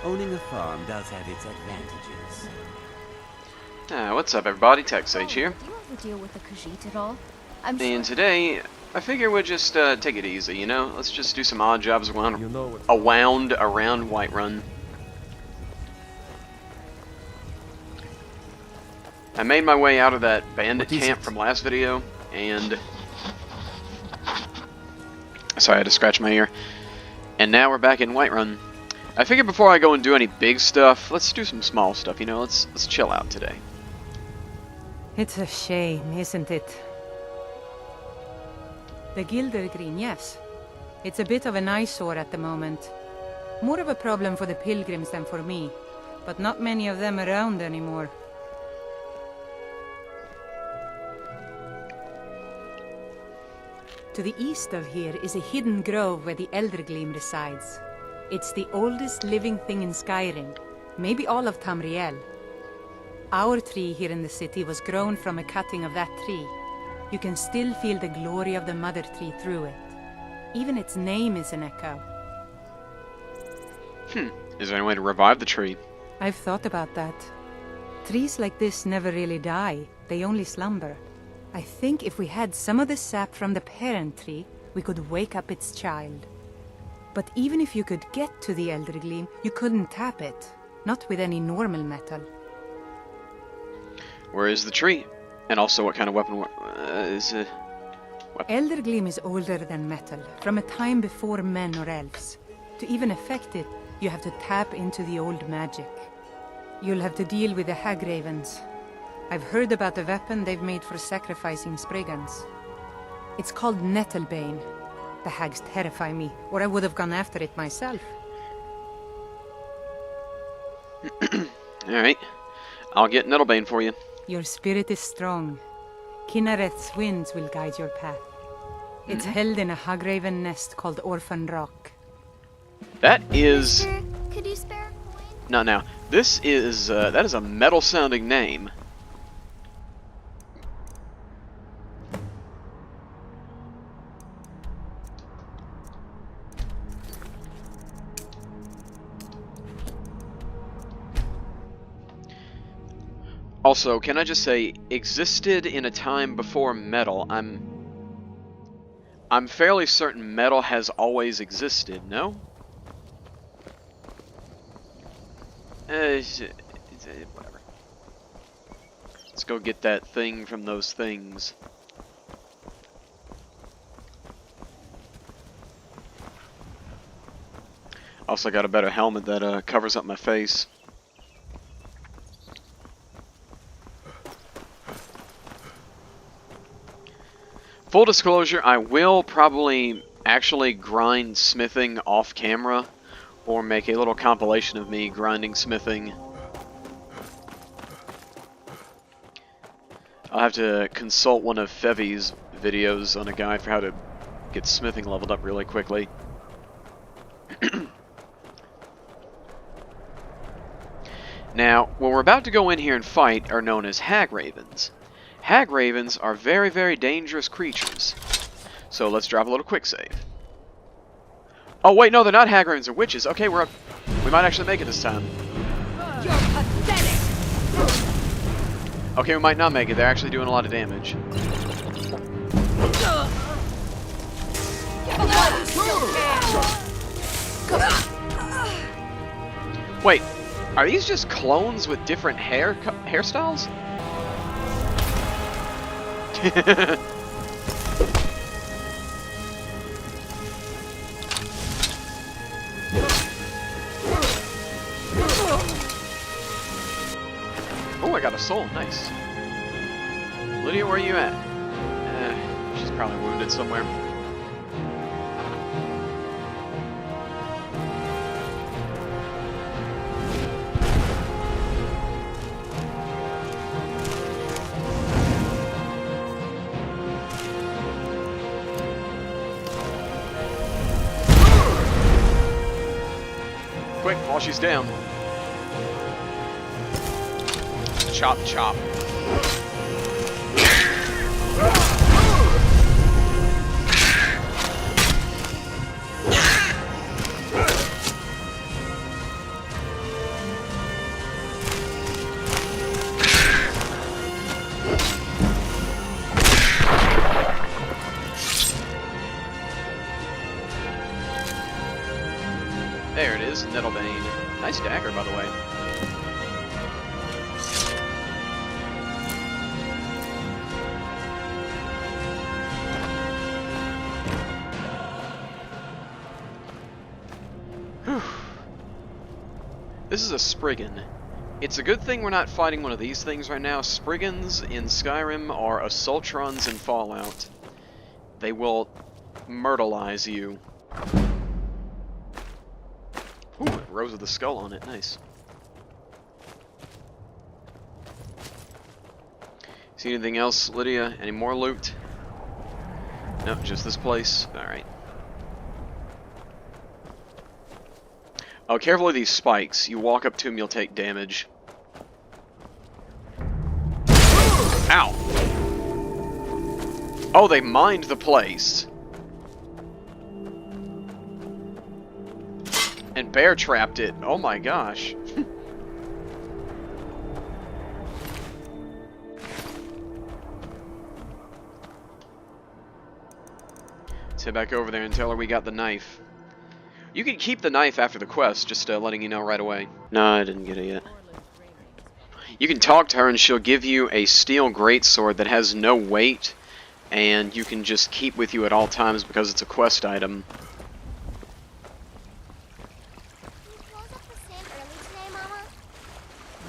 owning a farm does have its advantages. What's up, everybody? TechSage here. Do you ever deal with the Khajiit at all? And today, I figure we'll just take it easy, you know? Let's just do some odd jobs around Whiterun. I made my way out of that bandit camp from last video, and... Sorry, I had to scratch my ear. And now we're back in Whiterun. I figured before I go and do any big stuff, let's do some small stuff, you know? Let's chill out today. It's a shame, isn't it? The Gildergreen, yes. It's a bit of an eyesore at the moment. More of a problem for the pilgrims than for me, but not many of them around anymore. To the east of here is a hidden grove where the Eldergleam resides. It's the oldest living thing in Skyrim, maybe all of Tamriel. Our tree here in the city was grown from a cutting of that tree. You can still feel the glory of the mother tree through it. Even its name is an echo. Is there any way to revive the tree? I've thought about that. Trees like this never really die, they only slumber. I think if we had some of the sap from the parent tree, we could wake up its child. But even if you could get to the Eldergleam, you couldn't tap it. Not with any normal metal. Where is the tree? And also, what kind of weapon is it? Eldergleam is older than metal, from a time before men or elves. To even affect it, you have to tap into the old magic. You'll have to deal with the hag ravens. I've heard about the weapon they've made for sacrificing Spriggans. It's called Nettlebane. The hags terrify me, or I would have gone after it myself. Alright. I'll get Nettlebane for you. Your spirit is strong. Kinnereth's winds will guide your path. It's held in a hagraven nest called Orphan Rock. That is... Mister, could you spare a coin? No, now. This is, that is a metal-sounding name. Also, can I just say, existed in a time before metal. I'm fairly certain metal has always existed, no? Whatever. Let's go get that thing from those things. Also got a better helmet that covers up my face. Full disclosure, I will probably actually grind smithing off camera, or make a little compilation of me grinding smithing. I'll have to consult one of Fevy's videos on a guide for how to get smithing leveled up really quickly. Now, what we're about to go in here and fight are known as hag ravens. Hag ravens are very, very dangerous creatures. So let's drop a little quick save. Oh wait, no, they're not hag ravens, they're witches. Okay, we might actually make it this time. You're pathetic! Okay, we might not make it. They're actually doing a lot of damage. Wait, are these just clones with different hairstyles? Oh, I got a soul. Nice. Lydia, where are you at? She's probably wounded somewhere. Quick, while she's down. Chop, chop. this Nettlebane. Nice dagger, by the way. Whew. This is a Spriggan. It's a good thing we're not fighting one of these things right now. Spriggans in Skyrim are Assaultrons in Fallout. They will myrtleize you. Ooh, rose with a skull on it. Nice. See anything else, Lydia? Any more loot? No, just this place. Alright. Oh, careful with these spikes. You walk up to them, you'll take damage. Ow! Oh, they mined the place. And bear trapped it. Oh my gosh. Let's head back over there and tell her we got the knife. You can keep the knife after the quest, just letting you know right away. No, I didn't get it yet. You can talk to her and she'll give you a steel greatsword that has no weight, and you can just keep with you at all times because it's a quest item.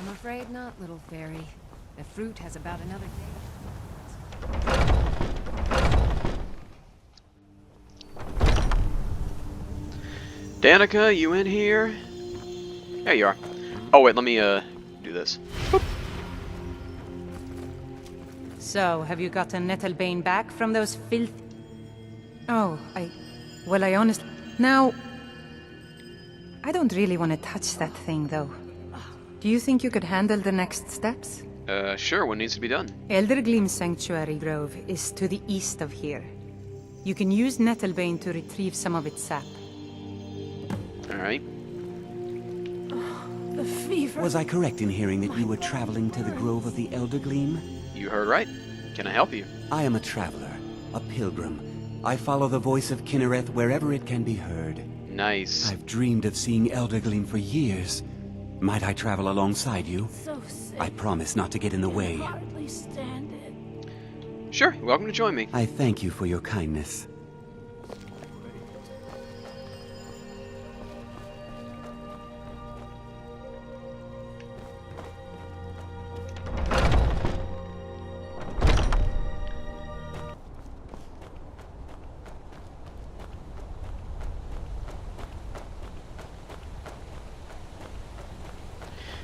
I'm afraid not, little fairy. The fruit has about another day. Danica, you in here? There you are. Oh wait, let me do this. Boop. So, have you gotten Nettlebane back from those filth... Oh, well, I honestly... Now... I don't really want to touch that thing, though. Do you think you could handle the next steps? Sure, what needs to be done? Eldergleam Sanctuary Grove is to the east of here. You can use Nettlebane to retrieve some of its sap. Alright. The fever. Was I correct in hearing that you were traveling to the Grove of the Eldergleam? You heard right. Can I help you? I am a traveler, a pilgrim. I follow the voice of Kinnereth wherever it can be heard. Nice. I've dreamed of seeing Eldergleam for years. Might I travel alongside you? So sick. I promise not to get in the way. Hardly stand it. Sure, you're welcome to join me. I thank you for your kindness.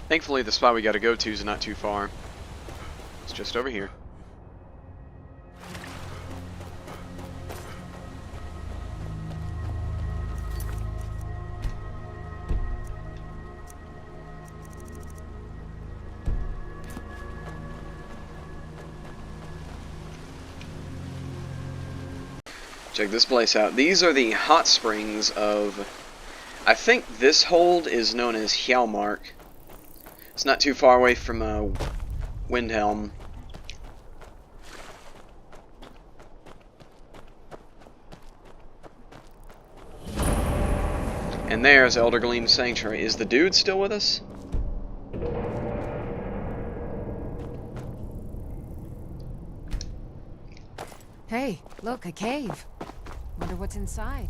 Thankfully, the spot we gotta go to is not too far. It's just over here. Check this place out. These are the hot springs of... I think this hold is known as Hjalmark. It's not too far away from Windhelm. And there's Eldergleam Sanctuary. Is the dude still with us? Hey, look, a cave. Wonder what's inside.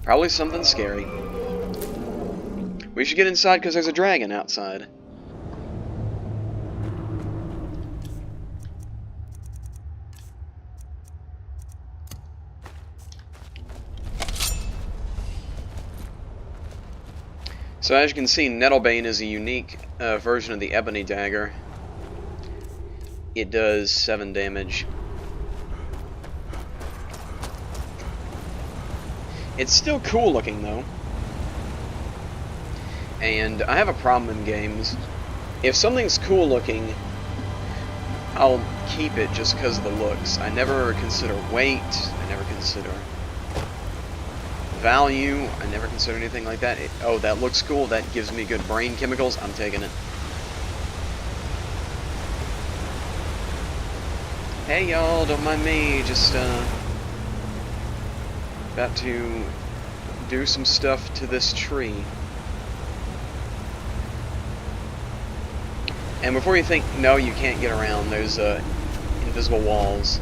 Probably something scary. We should get inside because there's a dragon outside. So as you can see, Nettlebane is a unique version of the Ebony Dagger. It does 7 damage. It's still cool looking though. And I have a problem in games. If something's cool looking, I'll keep it just because of the looks. I never consider weight, I never consider value, I never consider anything like that. Oh, that looks cool, that gives me good brain chemicals, I'm taking it. Hey y'all, don't mind me, just about to do some stuff to this tree. And before you think, no, you can't get around, there's invisible walls.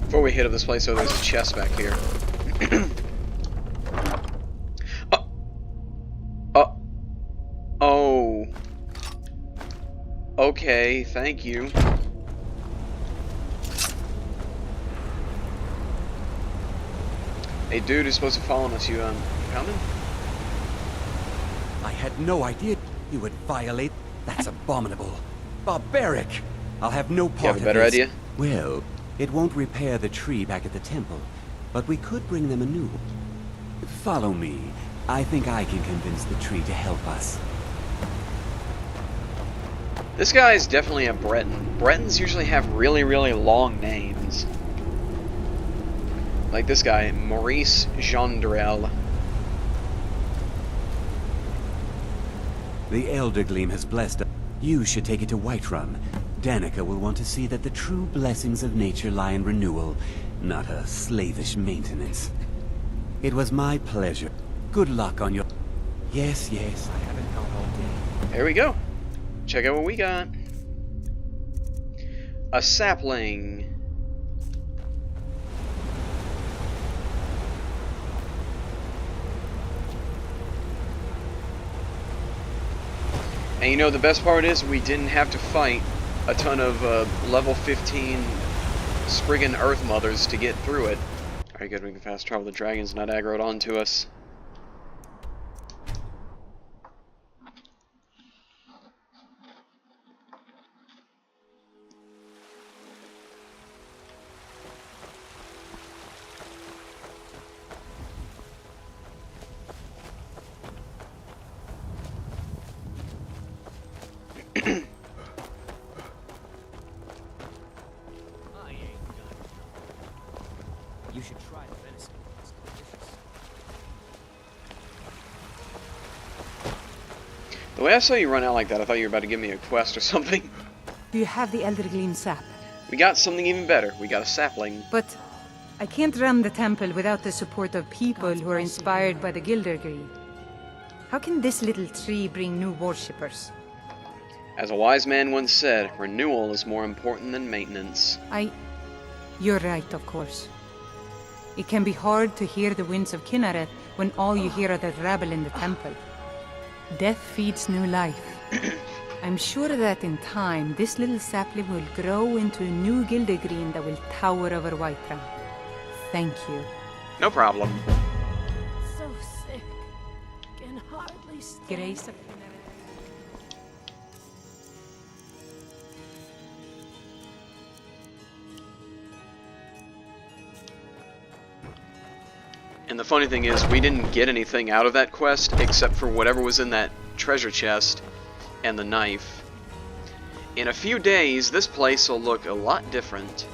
Before we hit up this place, oh, there's a chest back here. Oh. Okay, thank you. Hey, dude who's supposed to follow us, you coming? I had no idea you would violate. That's abominable. Barbaric. I'll have no part You have a better of this. idea? Well, it won't repair the tree back at the temple, but we could bring them a new one. Follow me. I think I can convince the tree to help us. This guy is definitely a Breton. Bretons usually have really, really long names. Like this guy, Maurice Gendrel. The Elder Gleam has blessed us. You should take it to Whiterun. Danica will want to see that the true blessings of nature lie in renewal, not her slavish maintenance. It was my pleasure. Good luck on your... Yes, yes, I haven't gone all day. There we go. Check out what we got. A sapling. And you know, the best part is we didn't have to fight a ton of level 15 Spriggan Earth Mothers to get through it. Alright, good, we can fast travel the dragons not aggroed onto us. You should try the venison. It's delicious. The way I saw you run out like that, I thought you were about to give me a quest or something. Do you have the Elder Gleam sap? We got something even better. We got a sapling. But I can't run the temple without the support of people who are inspired by the Gildergreen. How can this little tree bring new worshippers? As a wise man once said, renewal is more important than maintenance. You're right, of course. It can be hard to hear the winds of Kinneret when all you hear are the rabble in the temple. Death feeds new life. I'm sure that in time, this little sapling will grow into a new Gildergreen that will tower over Whiterun. Thank you. No problem. So sick. Can hardly stand. Grace of And the funny thing is, we didn't get anything out of that quest except for whatever was in that treasure chest and the knife. In a few days, this place will look a lot different.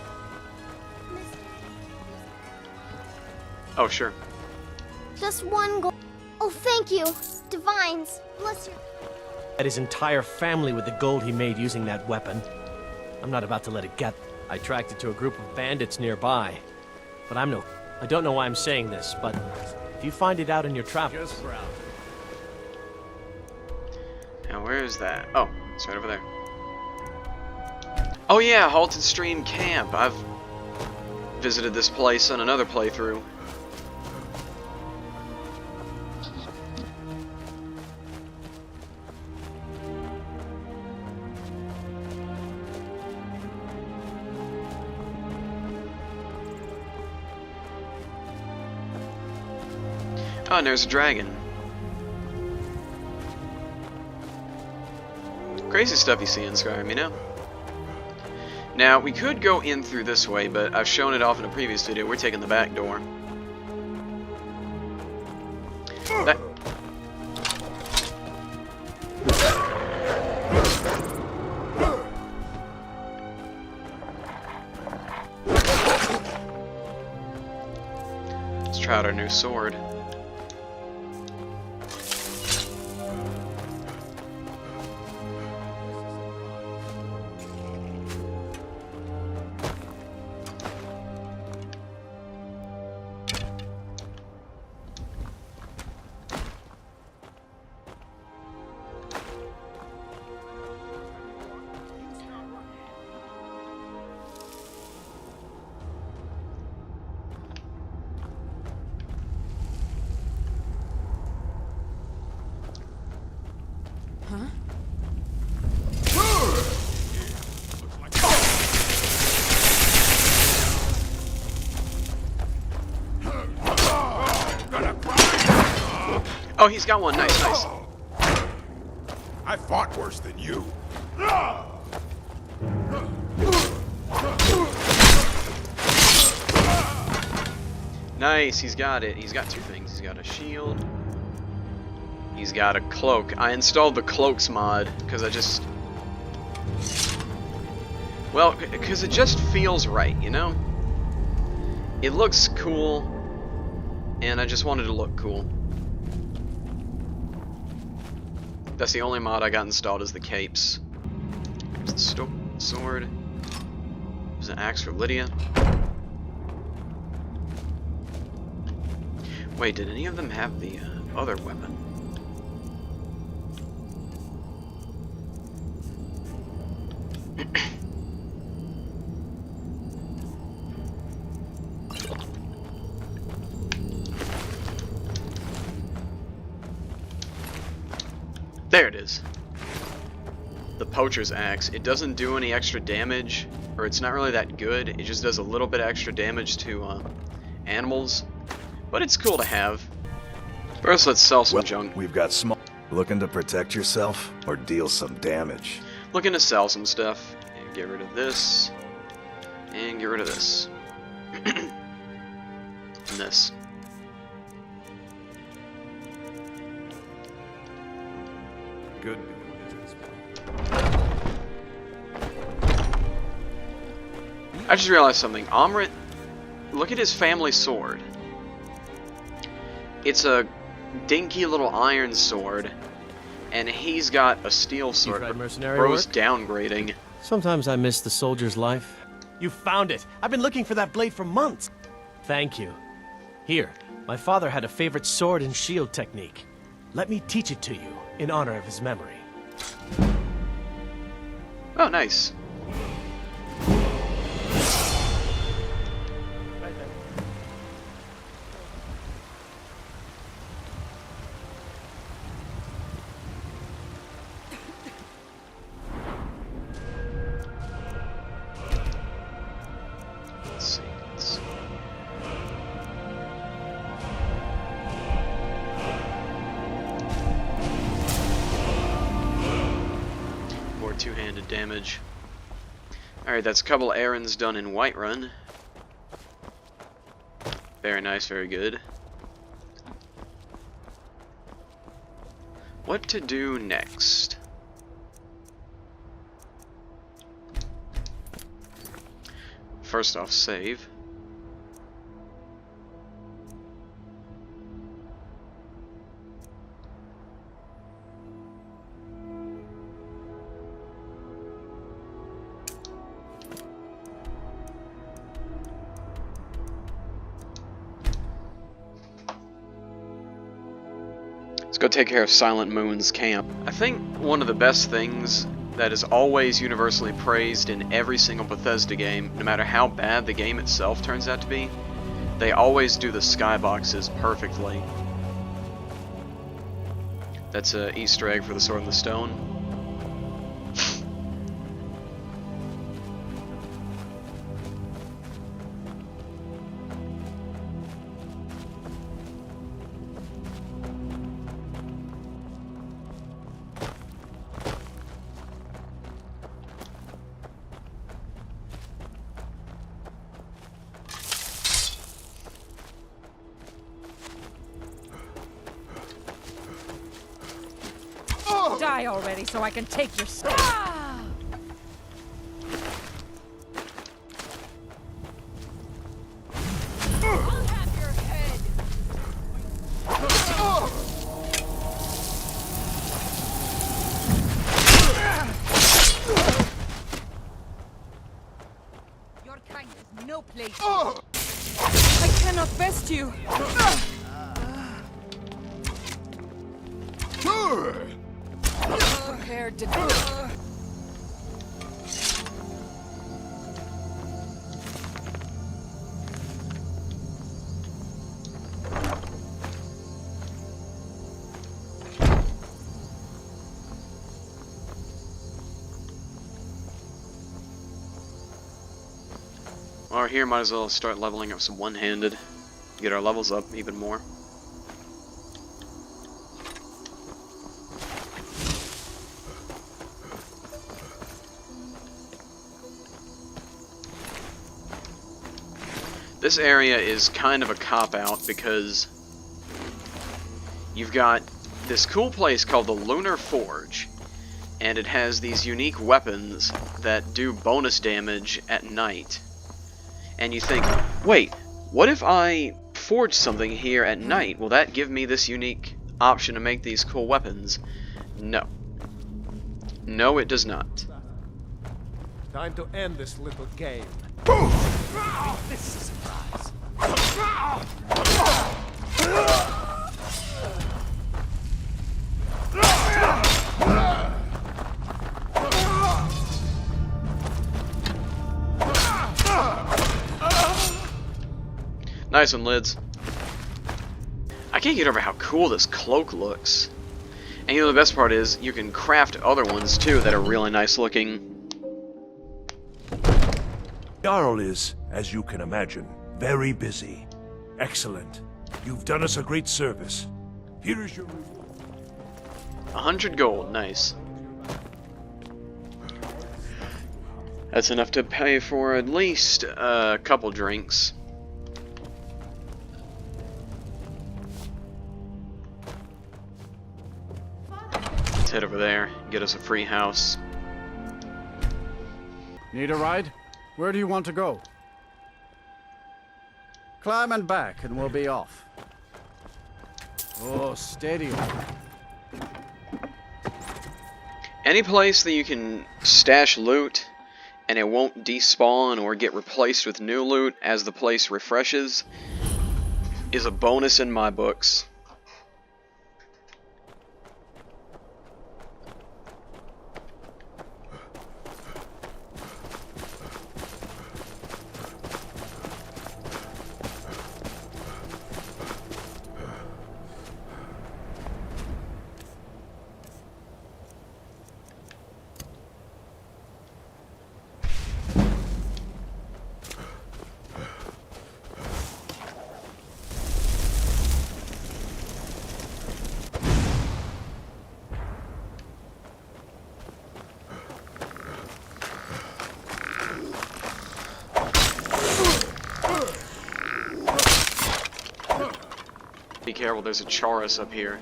Oh, sure. Just one goal. Oh, thank you. Divines, bless you. At his entire family with the gold he made using that weapon. I'm not about to let it get. I tracked it to a group of bandits nearby. But I don't know why I'm saying this, but if you find it out in your travels... Now, where is that? Oh, it's right over there. Oh yeah, Halted Stream Camp. I've visited this place on another playthrough. Oh, and there's a dragon. Crazy stuff you see in Skyrim, you know? Now, we could go in through this way, but I've shown it off in a previous video. We're taking the back door. That... Let's try out our new sword. Oh, he's got one. Nice, nice. I fought worse than you. Nice, he's got it. He's got two things. He's got a shield. He's got a cloak. I installed the cloaks mod because I just... Well, because it just feels right, you know? It looks cool, and I just wanted to look cool. That's the only mod I got installed is the capes. There's the sword. There's an axe for Lydia. Wait, did any of them have the other weapon? There it is. The poacher's axe. It doesn't do any extra damage, or it's not really that good. It just does a little bit extra damage to animals. But it's cool to have. First, let's sell some junk. We've got small. Looking to protect yourself or deal some damage? Looking to sell some stuff. And get rid of this. And get rid of this. And this. Good. I just realized something. Amrit, look at his family sword. It's a dinky little iron sword, and he's got a steel sword. Bro's downgrading. Sometimes I miss the soldier's life. You found it! I've been looking for that blade for months! Thank you. Here, my father had a favorite sword and shield technique. Let me teach it to you, in honor of his memory. Oh, nice. Two-handed damage. Alright, that's a couple errands done in Whiterun. Very nice, very good. What to do next? First off, save. Let's go take care of Silent Moon's camp. I think one of the best things that is always universally praised in every single Bethesda game, no matter how bad the game itself turns out to be, they always do the skyboxes perfectly. That's an Easter egg for the Sword in the Stone. Die already so I can take your stuff. I'll have your head. Your kind has no place. I cannot best you. Prepared to die. While we're here, might as well start leveling up some one-handed. Get our levels up even more. This area is kind of a cop-out because you've got this cool place called the Lunar Forge, and it has these unique weapons that do bonus damage at night. And you think, wait, what if I forge something here at night? Will that give me this unique option to make these cool weapons? No. No, it does not. Time to end this little game. This is a surprise. Nice one, Lids. I can't get over how cool this cloak looks. And you know the best part is, you can craft other ones too that are really nice looking. Jarl is, as you can imagine, very busy. Excellent. You've done us a great service. Here is your reward. 100 gold, nice. That's enough to pay for at least a couple drinks. Let's head over there, get us a free house. Need a ride? Where do you want to go? Climb and back and we'll be off. Oh, steady. Any place that you can stash loot and it won't despawn or get replaced with new loot as the place refreshes is a bonus in my books. Be careful, there's a Chaurus up here.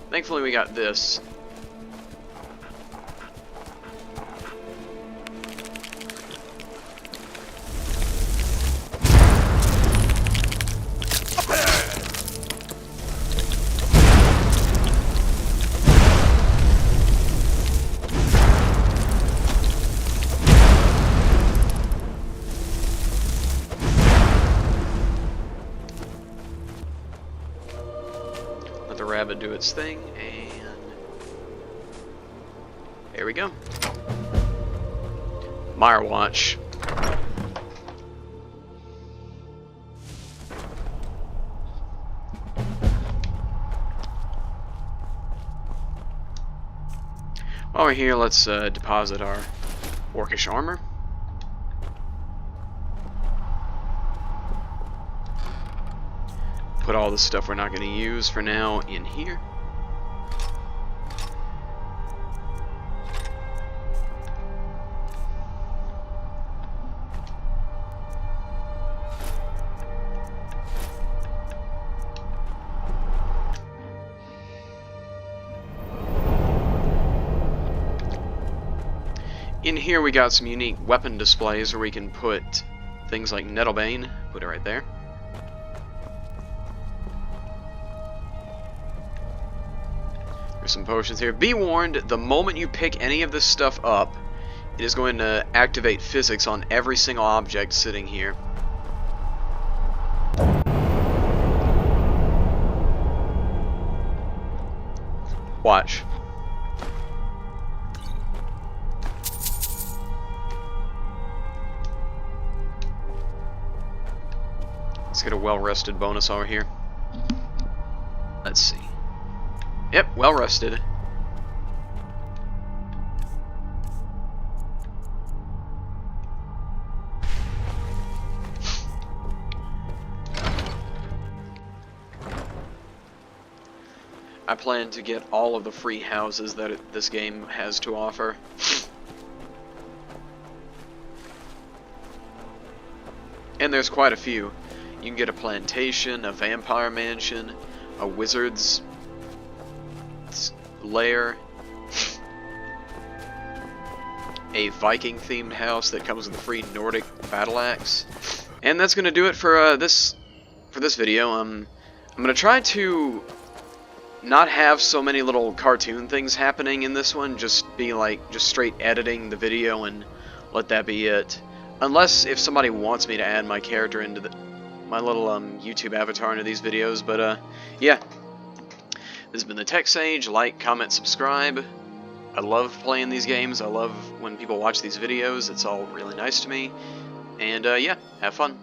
Thankfully we got this. The rabbit do its thing, and there we go. Mire Watch. While we're here, let's deposit our orcish armor. Put all the stuff we're not going to use for now in here. In here we got some unique weapon displays where we can put things like Nettlebane. Put it right there. Some potions here. Be warned, the moment you pick any of this stuff up, it is going to activate physics on every single object sitting here. Watch. Let's get a well-rested bonus over here. Let's see. Yep, well rested. I plan to get all of the free houses that this game has to offer. And there's quite a few. You can get a plantation, a vampire mansion, a wizard's lair, a Viking-themed house that comes with a free Nordic battle axe. And that's gonna do it for this video. I'm gonna try to not have so many little cartoon things happening in this one. Just be like just straight editing the video and let that be it. Unless if somebody wants me to add my character into my little YouTube avatar into these videos. But yeah. This has been the Tech Sage. Like, comment, subscribe. I love playing these games. I love when people watch these videos. It's all really nice to me. And yeah, have fun.